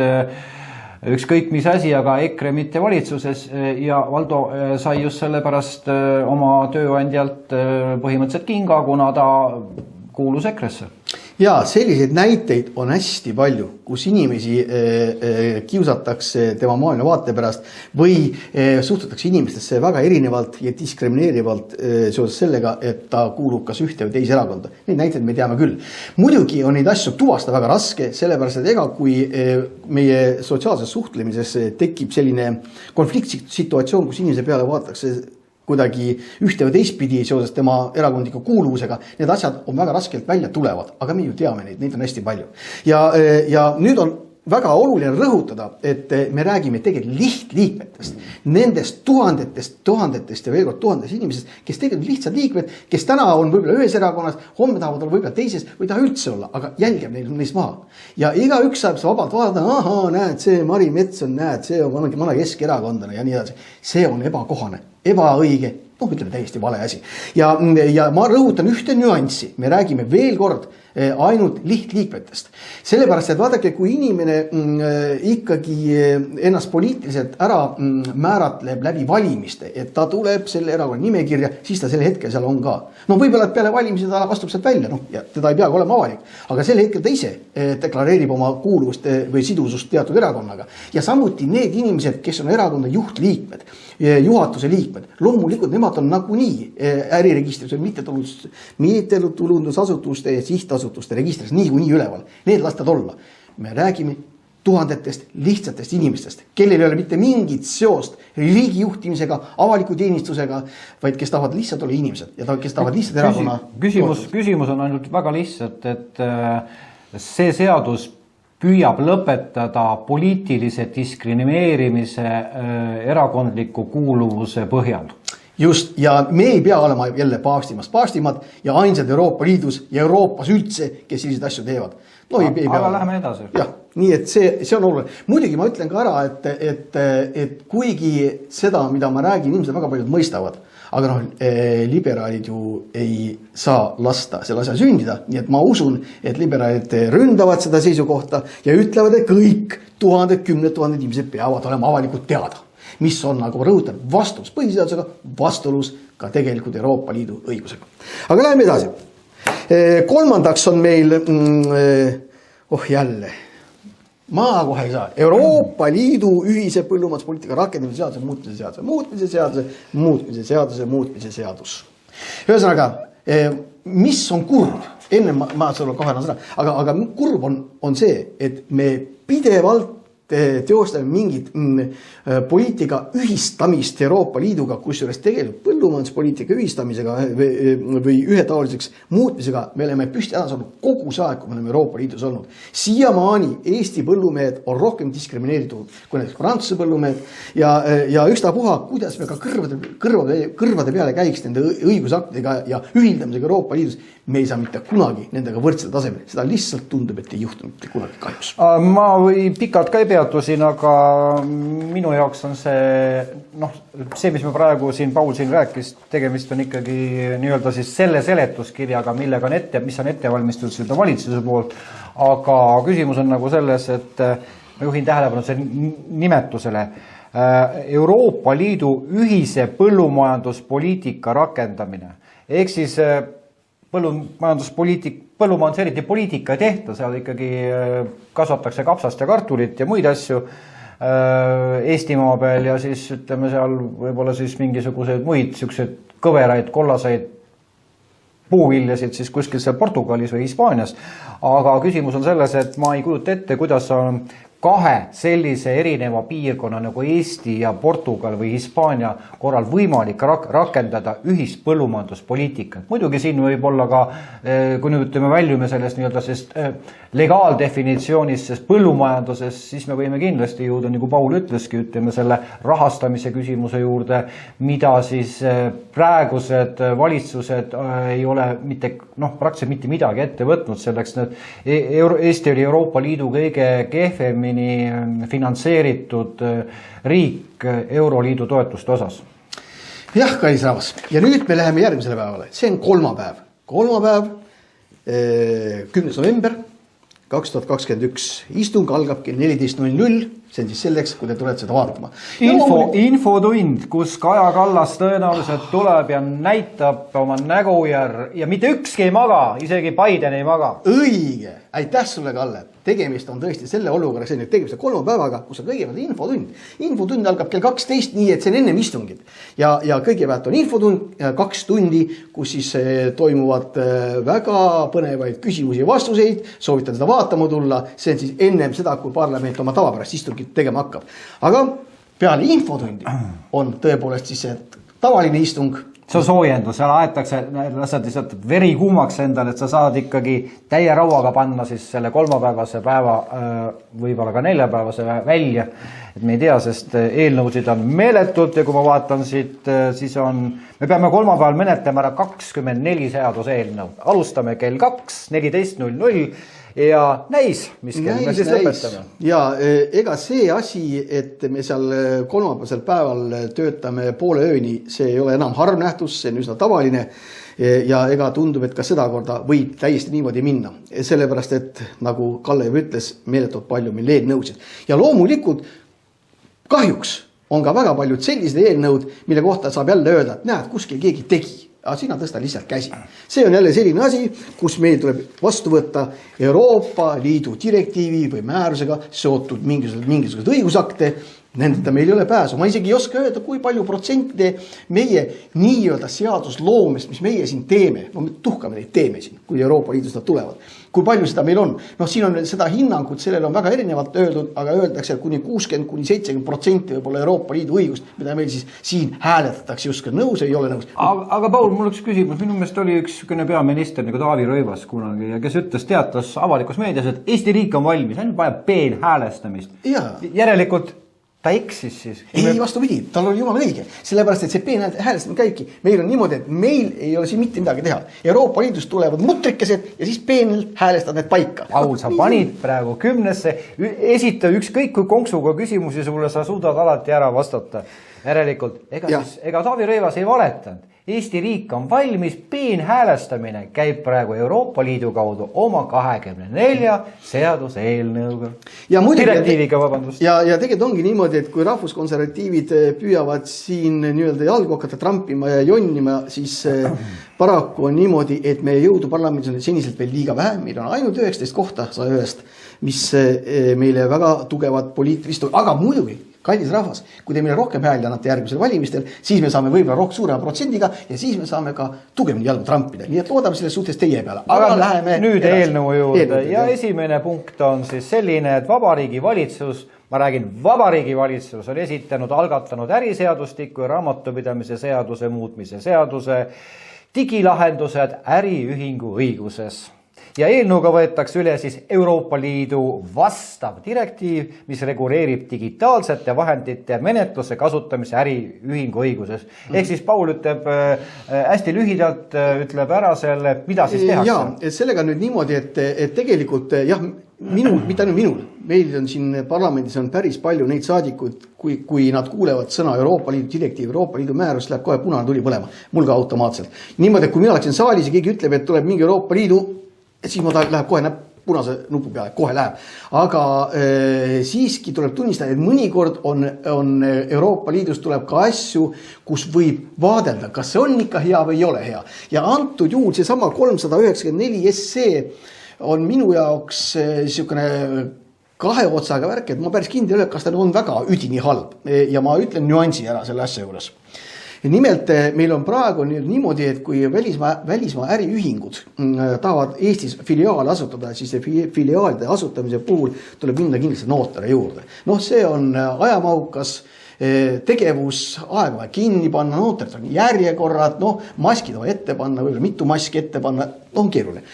ükskõik mis asi, aga EKRE mitte valitsuses ja Valdo sai just sellepärast oma tööandjalt põhimõtteliselt kinga, kuna ta kuulus EKRE-sse. Ja selliseid näiteid on hästi palju, kus inimesi kiusatakse tema maailma vaate pärast või suhtutakse inimestesse väga erinevalt ja diskrimineerivalt seoses sellega, et ta kuulub kas ühte või teise erakonda. Neid näiteid me teame küll. Muidugi on neid asju tuvastada väga raske, sellepärast et kui meie sotsiaalses suhtlemises tekib selline konfliktsituatsioon, kus inimese peale vaadatakse kuidagi ühte või teistpidi seoses tema erakondliku kuuluvusega, need asjad on väga raskelt välja tulevad, aga me ju teame neid on hästi palju. Ja nüüd on väga oluline rõhutada, et me räägime tegelikult lihtliikmetest, nendest tuhandetest ja veel kord tuhandest inimesest, kes tegelikult lihtsad liikmed, kes täna on võib-olla ühes erakonnas, homme tahavad olla võib-olla teises või taha üldse olla, aga jälgib neist maha. Ja iga üks saab vabalt vaadata, näed, see Mari Mets on, näed, see on vana keskerakondlane ja nii edasi. See on ebakohane. Ebaõige, ütleme täiesti vale asi. Ja ma rõhutan ühte nüanssi. Me räägime veel kord ainult lihtliikmetest. Sellepärast, et vaadake, kui inimene ikkagi ennast poliitiliselt ära määratleb läbi valimiste, et ta tuleb selle erakonna nimekirja, siis ta sel hetkel seal on ka. No võib-olla, et peale valimisi ta astub sealt välja, ja teda ei peagi olema avalik, aga sel hetkel ta ise deklareerib oma kuuluvust või sidusust teatud erakonnaga. Ja samuti need inimesed, kes on erakonna juhtliikmed, juhatuse liikmed, loomulikult nemad on nagunii äriregistris või mittetulundusasutuste ja sihtasutuste registris niikuinii üleval. Need lastad olla. Me räägime tuhandetest lihtsatest inimestest, kellel ei ole mitte mingit seost riigi juhtimisega, avaliku teenistusega, vaid kes tahavad lihtsalt olla inimesed ja kes tahavad lihtsalt erakonna. Küsimus on ainult väga lihtsalt, et see seadus püüab lõpetada poliitilise diskrimineerimise erakondliku kuuluvuse põhjal. Just, ja me ei pea olema jälle paavstimad ja ainsad Euroopa Liidus ja Euroopas üldse, kes selliseid asju teevad. No, aga läheme edasi. Jah, nii et see on oluline. Muidugi ma ütlen ka ära, et kuigi seda, mida ma räägin, inimesed väga paljud mõistavad, aga liberaalid ju ei saa lasta selle asja sündida, nii et ma usun, et liberaalid ründavad seda seisukohta ja ütlevad, et kõik tuhanded, kümned tuhanded inimesed peavad olema avalikult teada, mis on, nagu rõhutan, vastuolus põhiseadusega, vastuolus ka tegelikult Euroopa Liidu õigusega. Aga läheme edasi. Kolmandaks on meil, jälle, ma kohe ei saa, Euroopa Liidu ühise põllumajanduspoliitika rakendamise seaduse muutmise seadus. Ühesõnaga, mis on kurb, enne ma sulle kohe annan sõna, aga kurb on see, et me pidevalt teostame mingit poliitika ühistamist Euroopa Liiduga, kusjuures tegelikult põllumajanduspoliitika ühistamisega või ühetaoliseks muutmisega me oleme püsti ära saanud kogu see aeg, kui me oleme Euroopa Liidus olnud. Siiamaani Eesti põllumehed on rohkem diskrimineeritud kui näiteks Prantsuse põllumehed ja ükstapuha, kuidas me ka kõrvade peale käiks nende õigusaktidega ja ühildamisega Euroopa Liidus, me ei saa mitte kunagi nendega võrdsele tasemele. Seda lihtsalt tundub, et ei juhtu mitte kunagi kahjus. Ma pikalt ka ei peatusin, aga minu jaoks on see, mis me praegu siin, Paul siin rääkis, tegemist on ikkagi nii-öelda siis selle seletuskirjaga, millega on mis on ette valmistatud valitsuse poolt, aga küsimus on nagu selles, et ma juhin tähelepanu selle nimetusele. Euroopa Liidu ühise põllumajanduspoliitika rakendamine. Ehk siis põllumajandus eriti poliitika ei tehta, seal ikkagi kasvatakse kapsast ja kartulit ja muid asju Eestimaa peal ja siis ütleme seal võib-olla siis mingisuguseid muid siukseid kõveraid, kollaseid puuviljasid siis kuskil seal Portugalis või Hispaanias. Aga küsimus on selles, et ma ei kujuta ette, kuidas on kahe sellise erineva piirkonna nagu Eesti ja Portugal või Hispaania korral võimalik rakendada ühist põllumajanduspoliitikat. Muidugi siin võib olla ka, kui nüüd ütleme väljume sellest nii-öelda legaaldefinitsioonist, sest põllumajanduses, siis me võime kindlasti jõuda, nagu Paul ütleski, ütleme selle rahastamise küsimuse juurde, mida siis praegused valitsused ei ole praktiliselt mitte midagi ette võtnud selleks. Eesti oli Euroopa Liidu kõige kehvemini finantseeritud riik Euroliidu toetuste osas. Jah, kallis rahvas. Ja nüüd me läheme järgmisele päevale. See on kolmapäev. Kolmapäev, 10. november 2021. Istung algab kell 14.00. See on siis selleks, kui te tulete seda vaatama. Infotund, kus Kaja Kallas tõenäoliselt tuleb ja näitab oma nägu ja mitte ükski ei maga, isegi Biden ei maga. Õige. Aitäh sulle, Kalle. Tegemist on tõesti selle olukorra, see on tegemist kolmapäevaga, kus on kõigepealt infotund. Infotund algab kell 12, nii et see on ennem istungit. Ja kõigepealt on infotund 2 tundi, kus siis toimuvad väga põnevaid küsimusi ja vastuseid. Soovitan seda vaatama tulla. See on siis ennem seda, kui parlament oma tavapärast istungit tegema hakkab. Aga peale infotundi on tõepoolest siis see tavaline istung. See on soojendus, seal aetakse, lased lihtsalt veri kuumaks endale, et sa saad ikkagi täie rauaga panna siis selle kolmapäevase päeva, võib-olla ka neljapäevase välja, et me ei tea, sest eelnõusid on meeletult ja kui ma vaatan siit, siis me peame kolmapäeval menetlema ära 24 seaduseelnõu. Alustame kell 2, 14.00 ja näis, mis kell me siis lõpetame. Ja ega see asi, et me seal kolmapäevasel päeval töötame poole ööni, see ei ole enam harv nähtus, see on üsna tavaline. Ja ega tundub, et ka seda korda võib täiesti niimoodi minna. Sellepärast, et nagu Kalle juba ütles, meeletult palju meil eelnõusid. Ja loomulikult kahjuks on ka väga paljud sellised eelnõud, mille kohta saab jälle öelda, et näed, kuskil keegi tegi. Aga sina tõsta lihtsalt käsi. See on jälle selline asi, kus meil tuleb vastu võtta Euroopa Liidu direktiivi või määrusega seotud mingisugused õigusakte. Nendeta meil ei ole pääsu. Ma isegi ei oska öelda, kui palju protsente meie nii-öelda seadusloomest, mis meie siin teeme, no me tuhkame neid teeme siin, kui Euroopa Liidus nad tulevad. Kui palju seda meil on? No siin on seda hinnangut, sellele on väga erinevalt öeldud, aga öeldakse, et kuni 60–70% võib-olla Euroopa Liidu õigust, mida meil siis siin hääletatakse justkui nõus, ei ole nõus. Aga Paul, mul üks küsimus, minu meelest oli üks peaminister nagu Taavi Rõivas kunagi, ja kes ütles teatas avalikus meedias, et Eesti riik on valmis, ainult vaja peenhäälestamist. Järelikult ta eksis siis. Ei, vastupidi, tal oli jumala õige. Sellepärast, et see peenhäälestamine käibki. Meil on niimoodi, et meil ei ole siin mitte midagi teha. Euroopa Liidust tulevad mutrikesed ja siis peenelt häälestad need paika. Paul, sa panid praegu 10-sse, esita ükskõik kui konksuga küsimusi sulle, sa suudad alati ära vastata. Järelikult, ega Taavi Rõivas ei valetanud. Eesti riik on valmis, peenhäälestamine käib praegu Euroopa Liidu kaudu oma 24 seaduse eelnõuga. Direktiiviga, vabandust. Ja tegelikult ongi niimoodi, et kui rahvuskonservatiivid püüavad siin nii-öelda jalgu hakata trampima ja jonnima, siis paraku on niimoodi, et meie jõudu parlamendis on seniselt veel liiga vähe. Meil on ainult 19 kohta 101, mis meile väga tugevad poliitilist, aga muidugi, kallis rahvas, kui te meile rohkem hääli annate järgmisel valimistel, siis me saame võib-olla suurema protsendiga ja siis me saame ka tugevni jalgu trampida. Nii et loodame selles suhtes teie peale. Aga läheme nüüd eelnõu juurde. Ja esimene punkt on siis selline, et Vabariigi Valitsus, ma räägin Vabariigi Valitsus, on algatanud äriseadustiku ja raamatupidamise seaduse muutmise seaduse digilahendused äriühingu õiguses. Ja eelnõuga võetakse üle siis Euroopa Liidu vastav direktiiv, mis reguleerib digitaalsete vahendite menetluse kasutamise äriühingu õiguses. Ehk siis Paul ütleb hästi lühidalt, ütleb ära selle, mida siis tehakse. Ja, sellega nüüd niimoodi, et tegelikult jah, mitte ainult minul, meil on siin parlamendis on päris palju neid saadikuid, kui nad kuulevad sõna Euroopa Liidu direktiiv, Euroopa Liidu määrus, läheb kohe punane tuli põlema, mul ka automaatselt. Niimoodi, et kui mina läksin saalis ja keegi ütleb, et tuleb mingi Euroopa Liidu, siis ma läheb kohe punase nupu peale, kohe läheb. Aga siiski tuleb tunnistada, et mõnikord on Euroopa Liidus tuleb ka asju, kus võib vaadelda, kas see on ikka hea või ei ole hea. Ja antud juhul see sama 394 SC on minu jaoks niisugune kahe otsaga värk, et ma päris kindel ole, kas ta on väga üdini halb. Ja ma ütlen nüansi ära selle asja juures. Nimelt meil on praegu niimoodi, et kui välismaa äriühingud tahavad Eestis filiaale asutada, siis filiaalide asutamise puhul tuleb minna kindlasti nootari juurde. See on ajamahukas tegevus, aega kinni panna, nootarid on järjekorrad, maskid on ette panna, võib-olla mitu maski ette panna, on keeruline.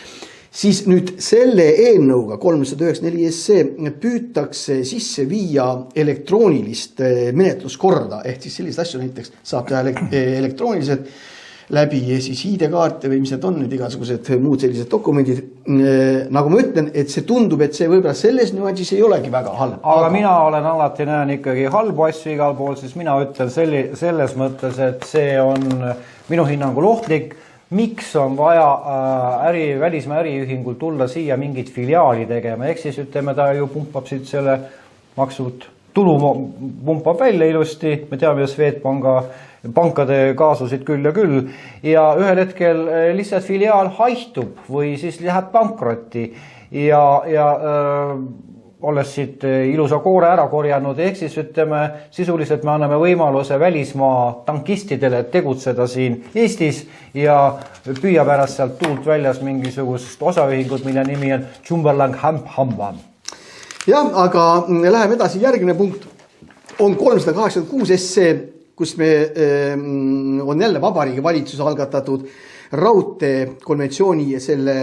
Siis nüüd selle eelnõuga 394 SC püütakse sisse viia elektroonilist menetluskorda, ehk siis sellist asju näiteks saab teha elektrooniliselt läbi siis ID-kaarte või mis need on, need igasugused muud sellised dokumendid. Nagu ma ütlen, et see tundub, et see võib-olla selles nüansis ei olegi väga halb. Aga mina olen alati näen ikkagi halbu asju igal pool, siis mina ütlen selles mõttes, et see on minu hinnangul ohtlik. Miks on vaja välismaa äriühingul tulla siia mingit filiaali tegema, ehk siis ütleme, ta ju pumpab siit selle maksud, tulu pumpab välja ilusti, me teame pankade kaasusid küll ja küll, ja ühel hetkel lihtsalt filiaal haihtub või siis läheb pankrotti ja olles siit ilusa koore ära korjanud, ehk siis ütleme, sisuliselt me anname võimaluse välismaa tankistidele tegutseda siin Eestis ja püüa pärast sealt tuult väljas mingisugust osaühingut, mille nimi on Jumberlang Hamba. Jah, aga läheme edasi, järgmine punkt on 386 SC, kus on jälle Vabariigi Valitsuse algatatud raudteekonventsiooni ja selle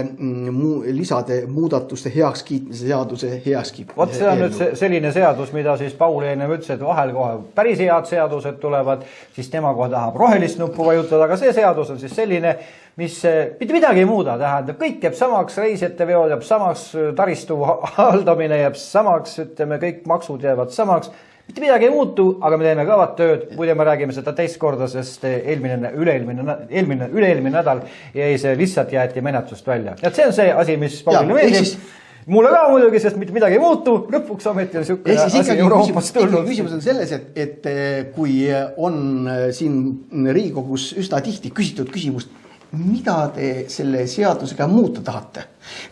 lisade muudatuste heakskiitmise seaduse heakskiitmise. Vot see on nüüd selline seadus, mida siis Paul enne ütles, et vahel kohe päris head seadused tulevad, siis tema kohe tahab rohelist nuppu vajutada, aga see seadus on siis selline, mis mitte midagi ei muuda, tähendab, kõik jääb samaks, reisijate veod jääb samaks, taristu haldamine jääb samaks, ütleme, kõik maksud jäävad samaks, mitte midagi ei muutu, aga me teeme kõvat tööd, muide me räägime seda teist korda, sest üle-eelmine nädal jäi see lihtsalt jäeti menetlust välja. Et see on see asi, mis Paulile meeldib. Mulle ka muidugi, sest mitte midagi ei muutu, lõpuks ometi on niisugune asi Euroopas tulnud. Küsimus on selles, et kui on siin Riigikogus üsna tihti küsitud küsimust, mida te selle seadusega muuta tahate?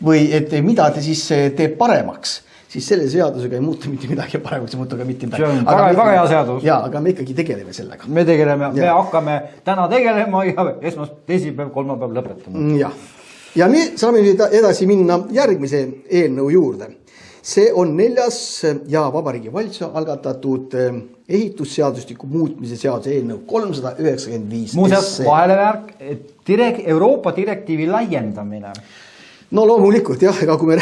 Või et mida te siis teeb paremaks? Siis selle seadusega ei muutu mitte midagi paremaks, ei muutu ka mitte midagi. See on väga hea seadus. Jaa, aga me ikkagi tegeleme sellega. Me hakkame täna tegelema ja teisipäev, kolmapäev lõpetama. Ja me saame nüüd edasi minna järgmise eelnõu juurde. See on 4. ja Vabariigi Valitsuse algatatud ehitusseadustiku muutmise seaduse eelnõu 395. Muuseas, vahelevärk, Euroopa direktiivi laiendamine. No loomulikult jah, ega kui me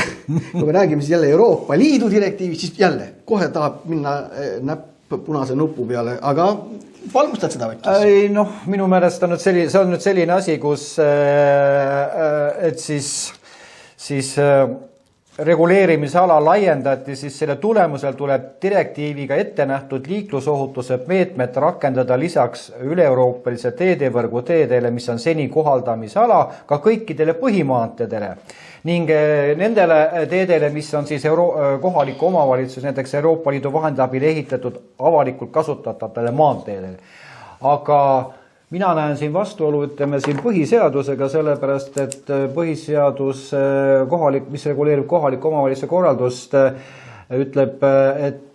räägime siis jälle Euroopa Liidu direktiivi, siis jälle kohe tahab minna näpp punase nupu peale, aga valgustad seda võttis? Minu meelest on see on nüüd selline asi, kus et siis reguleerimisala laiendati, siis selle tulemusel tuleb direktiiviga ette nähtud liiklusohutuse meetmed rakendada lisaks üle-euroopalise teedevõrgu teedele, mis on seni kohaldamisala, ka kõikidele põhimaanteedele ning nendele teedele, mis on siis kohaliku omavalitsus, näiteks Euroopa Liidu vahendite abil ehitatud avalikult kasutatavatele maanteedele. Aga mina näen siin vastuolu, ütleme siin põhiseadusega, sellepärast, et põhiseadus, mis reguleerib kohaliku omavalitsuse korraldust, ütleb, et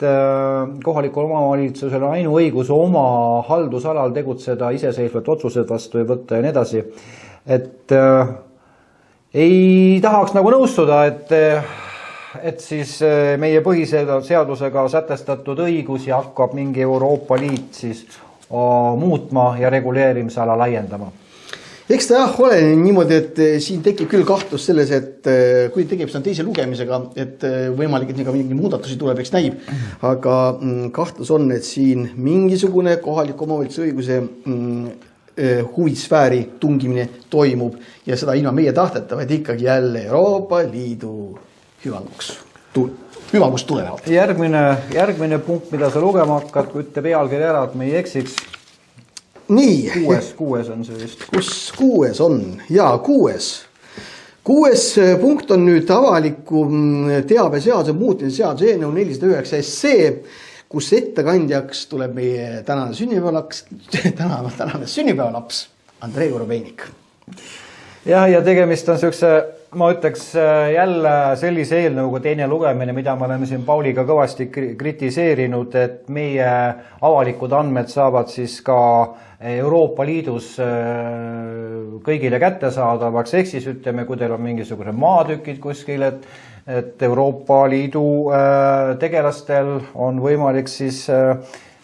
kohalikul omavalitsusel on ainuõigus oma haldusalal tegutseda, iseseisvalt otsused vastu ja võtta ja nii edasi. Et ei tahaks nagu nõustuda, et siis meie põhiseadusega sätestatud õigusi hakkab mingi Euroopa Liit siis muutma ja reguleerimisala laiendama. Eks ta ole niimoodi, et siin tekib küll kahtlus selles, et kui tegemist on teise lugemisega, et võimalik, et mingi muudatusi tuleb, eks näib, aga kahtlus on, et siin mingisugune kohaliku omavalitsuse õiguse huvisfääri tungimine toimub ja seda ilma meie tahteta, vaid ikkagi jälle Euroopa Liidu hüvangust tulenevalt. Järgmine punkt, mida sa lugema hakkad, kui ütle pealkiri ära, et me ei eksiks. Nii. Kuues on see vist. Kus 6 on? Jaa, 6. 6 punkt on nüüd avaliku teabeseaduse muutmise seaduse eelnõu 409 SE, kus ettekandjaks tuleb meie tänane sünnipäevalaps Andrei Korobeinik. Ja tegemist on sellise, ma ütleks jälle sellise eelnõuga teine lugemine, mida me oleme siin Pauliga kõvasti kritiseerinud, et meie avalikud andmed saavad siis ka Euroopa Liidus kõigile kättesaadavaks, ehk siis ütleme, kui teil on mingisugune maatükid kuskil, et Euroopa Liidu tegelastel on võimalik siis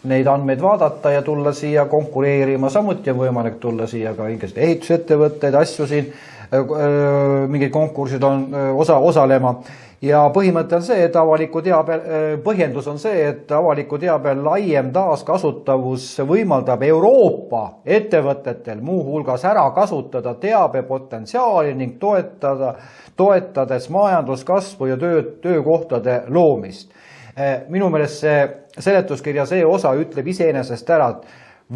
neid andmeid vaadata ja tulla siia konkureerima, samuti on võimalik tulla siia ka ehitusettevõtteid, asju siin, mingid konkursid on osalema. Ja põhimõte on see, et põhjendus on see, et avaliku teabe laiem taaskasutavus võimaldab Euroopa ettevõtetel muuhulgas ära kasutada teabe potentsiaali ning toetades majanduskasvu ja töökohtade loomist. Minu meelest see seletuskirja see osa ütleb iseenesest ära, et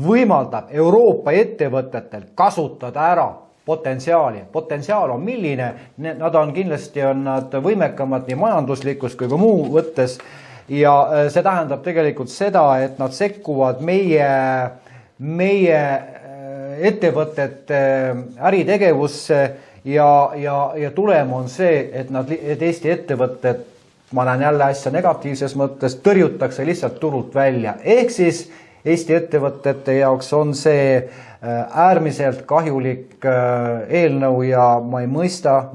võimaldab Euroopa ettevõtetel kasutada ära potentsiaali. Potentsiaal on milline, nad on kindlasti nad võimekamad nii majanduslikus kui ka muu võttes ja see tähendab tegelikult seda, et nad sekkuvad meie ettevõtete äritegevusse ja tulem on see, et Eesti ettevõtted, ma näen jälle asja negatiivses mõttes, tõrjutakse lihtsalt turult välja. Ehk siis Eesti ettevõtete jaoks on see äärmiselt kahjulik eelnõu ja ma ei mõista,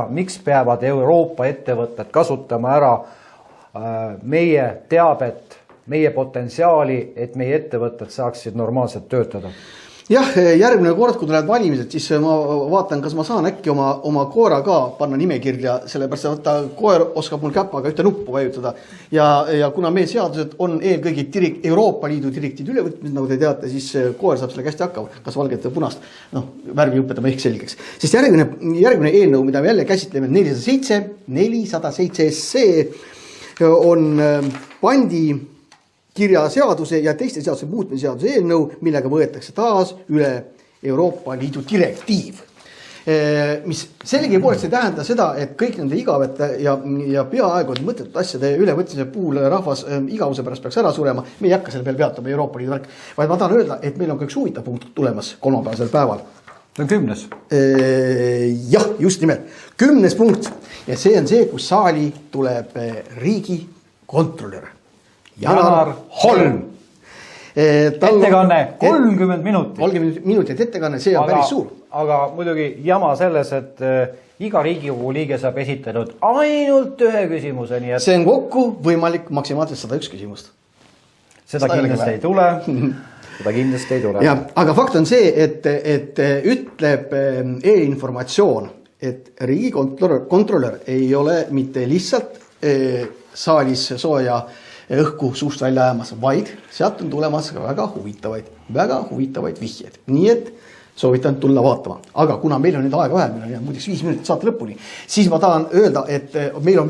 miks peavad Euroopa ettevõtted kasutama ära meie teabet, meie potentsiaali, et meie ettevõtted saaksid normaalselt töötada. jah, järgmine kord, kui tulevad valimised, siis ma vaatan, kas ma saan äkki oma koera ka panna nimekirja, sellepärast et ta koer oskab mul käpaga ühte nuppu vajutada. Ja kuna meie seadused on eelkõige Euroopa Liidu direktiivi ülevõtmised, nagu te teate, siis koer saab selle hästi hakkama, kas valget või punast, värvi õpetama ehk selgeks. Sest järgmine eelnõu, mida me jälle käsitleme, 407 SE on pandi kirjaseaduse ja teiste seaduse muutmise seaduse eelnõu, millega võetakse taas üle Euroopa Liidu direktiiv. Mis sellegipoolest ei tähenda seda, et kõik nende igavete ja peaaegu mõttetud asjade ülevõtmise puhul rahvas igavuse pärast peaks ära surema. Me ei hakka selle peal peatama Euroopa Liidu värk, vaid ma tahan öelda, et meil on üks huvitav punkt tulemas kolmapäevasel päeval. See on 10. Jah, just nimelt. 10. punkt. Ja see on see, kus saali tuleb riigikontrolör. Janar Holm. Ettekanne 30 minutit. 30 minutit ettekanne, see on päris suur. Aga muidugi jama selles, et iga Riigikogu liige saab esitanud ainult ühe küsimuse. Nii et... See on kokku võimalik maksimaalselt 101 küsimust. Seda kindlasti ei tule. Seda kindlasti ei tule. Ja, aga fakt on see, et ütleb e-informatsioon, et riigikontrolör ei ole mitte lihtsalt saalis sooja õhku suust välja ajamas, vaid sealt on tulemas väga huvitavaid vihjeid. Nii et soovitan tulla vaatama. Aga kuna meil on nüüd aega vähem, meil on muideks 5 minutit saate lõpuni, siis ma tahan öelda, et meil on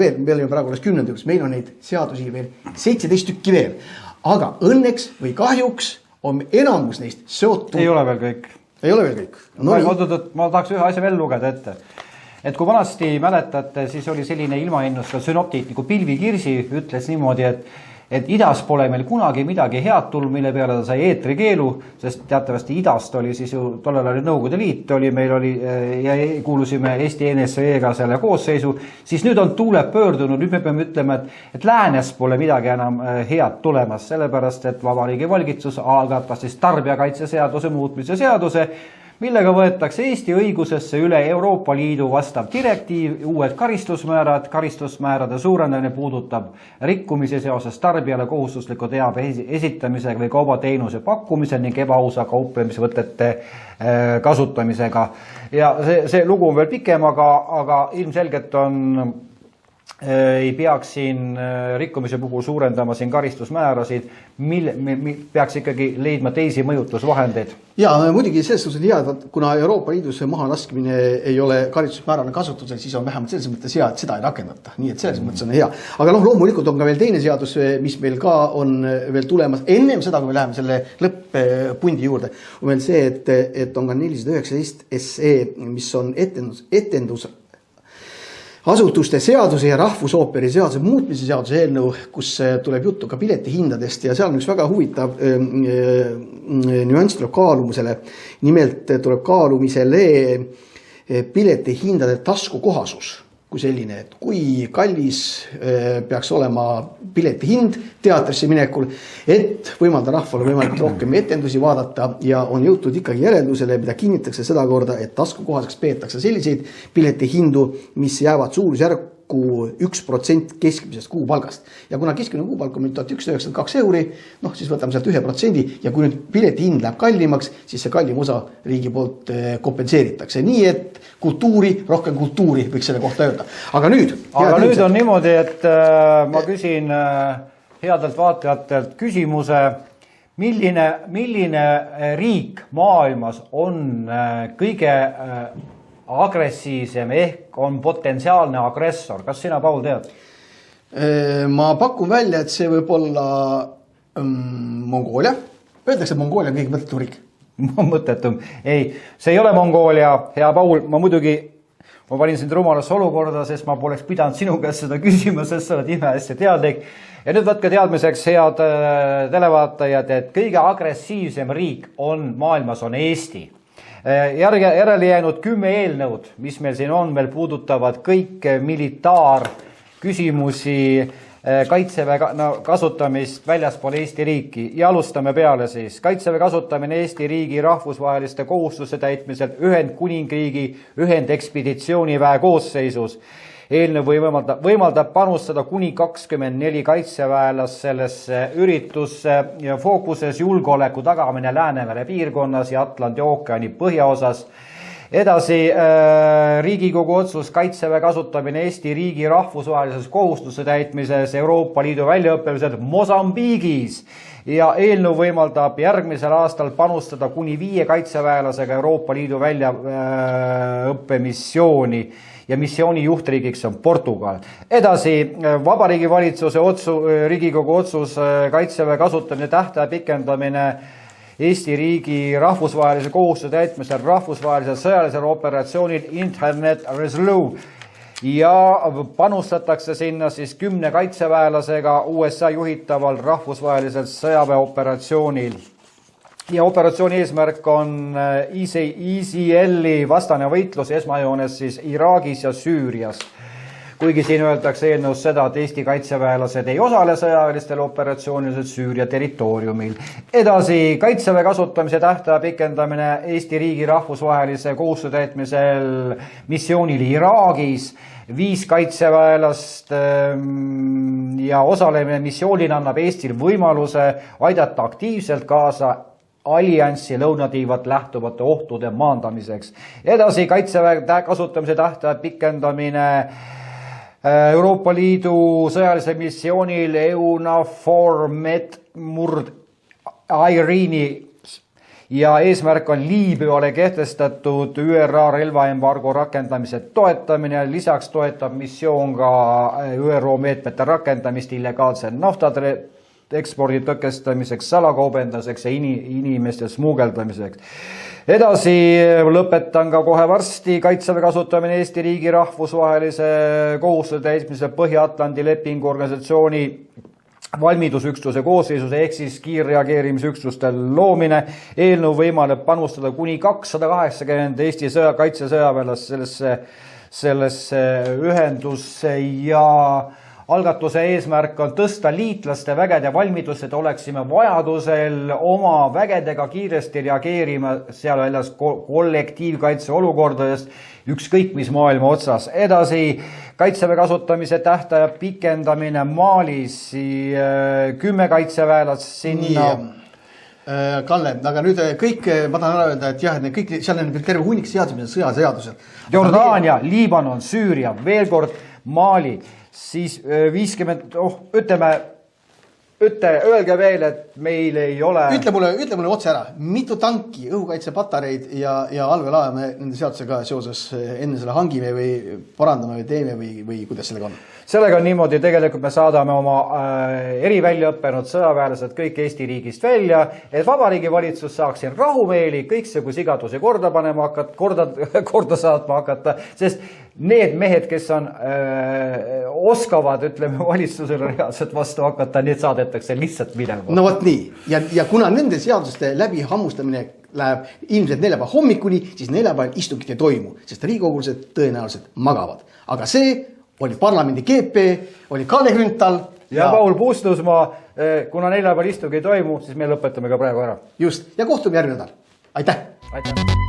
praegu 10. meil on neid seadusi veel 17 tükki veel. Aga õnneks või kahjuks on enamus neist seotud... Ei ole veel kõik. Ei ole veel kõik. Ma tahaks ühe asja veel lugeda ette. Et kui vanasti mäletate, siis oli selline ilmaennustus, sünoptik nagu Pilvi Kirsi ütles niimoodi, et idas pole meil kunagi midagi head tulnud, mille peale ta sai eetrikeelu, sest teatavasti idast oli siis ju tollel oli Nõukogude Liit, ja kuulusime Eesti NSV-ga selle koosseisu, siis nüüd on tuuled pöördunud, nüüd me peame ütlema, et läänes pole midagi enam head tulemas, sellepärast, et Vabariigi Valitsus algatas siis tarbijakaitseseaduse muutmise seaduse, millega võetakse Eesti õigusesse üle Euroopa Liidu vastav direktiiv, uued karistusmäärade suurendamine puudutab rikkumise seoses tarbijale kohustusliku teabe esitamisega või kaubateenuse pakkumisel ning ebaausa kauplemisvõtete kasutamisega. Ja see lugu on veel pikem, aga ilmselgelt ei peaks siin rikkumise puhul suurendama siin karistusmäärasid, peaks ikkagi leidma teisi mõjutusvahendeid. Ja muidugi selles suhtes on hea, et kuna Euroopa Liidus maha laskmine ei ole karistusmäärane kasutusel, siis on vähemalt selles mõttes hea, et seda ei rakendata. Nii et selles mõttes on hea. Aga loomulikult on ka veel teine seadus, mis meil ka on veel tulemas. Ennem seda, kui me läheme selle lõpp-pundi juurde, on veel see, et on ka 419 SE, mis on etendus asutuste seaduse ja rahvusooperi seaduse muutmise seaduse eelnõu, kus tuleb juttu ka piletihindadest ja seal on üks väga huvitav nüanss tuleb kaalumisele. Nimelt tuleb kaalumisele piletihindade taskukohasus kui selline, et kui kallis peaks olema piletihind teatrisse minekul, et võimalda rahvale võimalikult rohkem etendusi vaadata ja on jõutud ikkagi järeldusele, mida kinnitakse seda korda, et taskukohaseks peetakse selliseid piletihindu, mis jäävad suurusjärku 1% keskmisest kuupalgast. Ja kuna keskmine kuupalk on 1192 euri, siis võtame sealt 1% ja kui nüüd piletihind läheb kallimaks, siis see kallim osa riigi poolt kompenseeritakse. Nii et rohkem kultuuri võiks selle kohta öelda. Aga nüüd on niimoodi, et ma küsin headelt vaatajatelt küsimuse, milline riik maailmas on kõige agressiivsem ehk on potentsiaalne agressor. Kas sina, Paul, tead? Ma pakun välja, et see võib olla Mongoolia. Öeldakse, et Mongoolia on kõige mõttetum riik. Mõttetum. Ei, see ei ole Mongoolia. Hea Paul, ma panin sind rumalasse olukorda, sest ma poleks pidanud sinu käest seda küsima, sest sa oled ime hästi teadlik. Ja nüüd võtke teadmiseks, head televaatajad, et kõige agressiivsem riik maailmas on Eesti. Järele jäänud 10 eelnõud, mis meil siin on, meil puudutavad kõik militaarküsimusi, kaitseväe kasutamist väljaspool Eesti riiki. Ja alustame peale siis. Kaitseväe kasutamine Eesti riigi rahvusvaheliste kohustuse täitmisel Ühendkuningriigi ühendekspeditsiooniväe koosseisus. Eelnõu võimaldab panustada kuni 24 kaitseväelast sellesse üritusse ja fookuses julgeoleku tagamine Läänemere piirkonnas ja Atlandi ookeani põhjaosas. Edasi Riigikogu otsus kaitseväe kasutamine Eesti riigi rahvusvahelises kohustuse täitmises Euroopa Liidu väljaõppimisel Mosambiigis. Ja eelnõu võimaldab järgmisel aastal panustada kuni 5 kaitseväelasega Euroopa Liidu väljaõppemissiooni ja missiooni juhtriigiks on Portugal. Edasi Vabariigi Valitsuse Riigikogu otsus kaitseväe kasutamine tähtaja pikendamine Eesti riigi rahvusvahelise kohustuse täitmisel rahvusvahelisel sõjalisel operatsioonil Internet Resolve ja panustatakse sinna siis 10 kaitseväelasega USA juhitaval rahvusvahelisel sõjaväeoperatsioonil. Ja operatsiooni eesmärk on ISIL-i vastane võitlus esmajoones siis Iraagis ja Süürias. Kuigi siin öeldakse eelnõus seda, et Eesti kaitseväelased ei osale sõjalistel operatsiooniliselt Süüria territooriumil. Edasi kaitseväe kasutamise tähtaja pikendamine Eesti riigi rahvusvahelise kohustuse täitmisel missioonil Iraagis. 5 kaitseväelast ja osalemine missioonil annab Eestil võimaluse aidata aktiivselt kaasa allianssi lõunatiivat lähtuvate ohtude maandamiseks. Edasi kaitseväe kasutamise tähtaja pikendamine Euroopa Liidu sõjalise missioonil EUNAVFOR Med/Murd Irini ja eesmärk on Liibüale kehtestatud ÜRO relvaembargo rakendamise toetamine. Lisaks toetab missioon ka ÜRO meetmete rakendamist illegaalse naftade ekspordi tõkestamiseks, salakaubenduseks ja inimeste smuugeldamiseks. Edasi lõpetan ka kohe varsti kaitseväe kasutamine Eesti riigi rahvusvahelise kohustuse täitmisel Põhja-Atlandi lepingu organisatsiooni valmidusüksuse koosseisus ehk siis kiirreageerimisüksuste loomine. Eelnõu võimaldab panustada kuni 280 Eesti kaitsesõjaväelast sellesse ühendusse ja algatuse eesmärk on tõsta liitlaste vägede valmidust, et oleksime vajadusel oma vägedega kiiresti reageerima seal väljas kollektiivkaitse olukordadest ükskõik mis maailma otsas. Edasi kaitseväe kasutamise tähtaja pikendamine Malis, 10 kaitseväelast sinna. Kalle, aga nüüd kõik, ma tahan ära öelda, et jah, et kõik, seal on terve hunnik seadused, mis on sõjaseadused. Jordaania, Liibanon, Süüria, veel kord Mali, siis 50, öelge veel, et meil ei ole... Ütle mulle otse ära, mitu tanki, õhukaitsepatareid ja allveelaeva me nende seadusega seoses enne selle hangime või parandame või teeme või kuidas sellega on? Sellega on niimoodi, tegelikult me saadame oma eriväljaõppenud sõjaväelased kõik Eesti riigist välja, et Vabariigi Valitsus saaks siin rahumeeli kõiksugu sigadusi korda saatma hakata, sest need mehed, kes oskavad, ütleme, valitsusele reaalselt vastu hakata, need saadetakse lihtsalt minema. No vot nii. Ja kuna nende seaduste läbi hammustamine läheb ilmselt neljapäeva hommikuni, siis neljapäeval istungit ei toimu, sest riigikogulased tõenäoliselt magavad. Aga see oli parlamendi GP, oli Kalle Grünthal ja Paul Puustusmaa. Kuna neljapäeval istung ei toimu, siis me lõpetame ka praegu ära. Just, ja kohtume järgmine nädal. Aitäh! Aitäh!